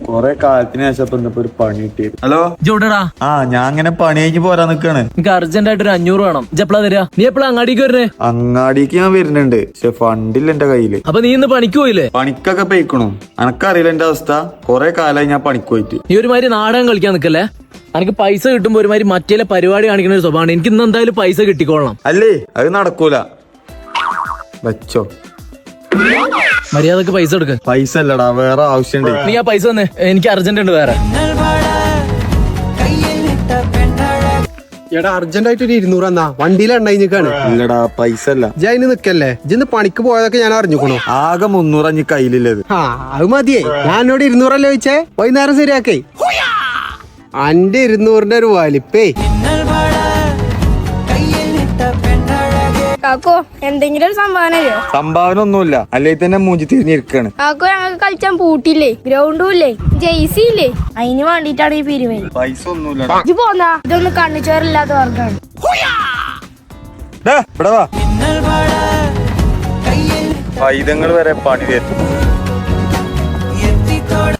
കൊറേ കാലത്തിന് ശേഷം ഇന്നിപ്പോ ഒരു പണി കിട്ടിയത്. ഹലോ ജോടാ. ഞാൻ അങ്ങനെ പണി കഴിഞ്ഞ് പോരാൻ നിക്കാണ്. എനിക്ക് അർജന്റ് ആയിട്ട് ഒരു 500 വേണം. എപ്പളാ തരാ? നീ എപ്പഴാ അങ്ങാടിക്ക് വരുന്നേ? അങ്ങാടിക്ക് ഞാൻ വരുന്നുണ്ട്, പക്ഷെ ഫണ്ടില്ല എന്റെ കയ്യില്. അപ്പൊ നീ ഇന്ന് പണിക്ക് പോയില്ലേ? പണിക്കൊക്കെ പോയിക്കണു. എനക്കറിയില്ല എന്റെ അവസ്ഥ. കൊറേ കാലമായി ഞാൻ പണിക്ക് പോയിട്ട്. നീ ഒരുമാതിരി നാടകം കളിക്കാൻ നിക്കല്ലേ? എനിക്ക് പൈസ കിട്ടുമ്പോ ഒരുമാതിരി മറ്റേ പരിപാടി കാണിക്കുന്ന ഒരു സ്വഭാവമാണ്. എനിക്ക് ഇന്ന് എന്തായാലും പൈസ കിട്ടിക്കോളണം. അല്ലേ അത് നടക്കൂല. വെച്ചോ മര്യാദക്ക് പൈസ എടുക്ക. പൈസ അല്ലടാ, വേറെ ആവശ്യമുണ്ട്. നീ ആ പൈസ തന്നെ, എനിക്ക് അർജന്റ് ഉണ്ട് വേറെ. എടാ അർജന്റ് ആയിട്ട് ഒരു 200 എന്നാ വണ്ടിയിൽ എണ്ണയിക്കാണ്. ഇല്ലടാ പൈസ അല്ല. ജയിന് നിക്കല്ലേ, ഇജിന്ന് പണിക്ക് പോയതൊക്കെ ഞാൻ അറിഞ്ഞുക്കണു. ആകെ 300 അഞ്ഞ് കയ്യിലില്ലത്. അത് മതിയേ. ഞാൻ എന്നോട് 200 അല്ലേ ചോദിച്ചേ? വൈകുന്നേരം ശരിയാക്കേ. അന്റെ 200ന്റെ ഒരു വലിപ്പേ. കാക്കോ എന്തെങ്കിലും ഒരു സംഭാവന തരോ? സംഭാവന ഒന്നുമില്ല, അല്ലേ തന്നെ മൂഞ്ചി തിരിഞ്ഞിരിക്കാണ്. കാക്കോ ഞങ്ങൾക്ക് കളിച്ചാൻ പൂട്ടില്ലേ, ഗ്രൗണ്ടും ഇല്ലേ, ജെയ്സി ഇല്ലേ, അതിന് വേണ്ടിട്ടാണ് ഈ പിരിവലി. പൈസ ഒന്നുമില്ല. ഇജ്ജ് പോന്നാ, ഇതൊന്നും കണ്ണുചോറില്ലാത്ത വർഗാണ്. ഇവിടെ വാ, പൈതങ്ങൾ വരെ പണി തരും.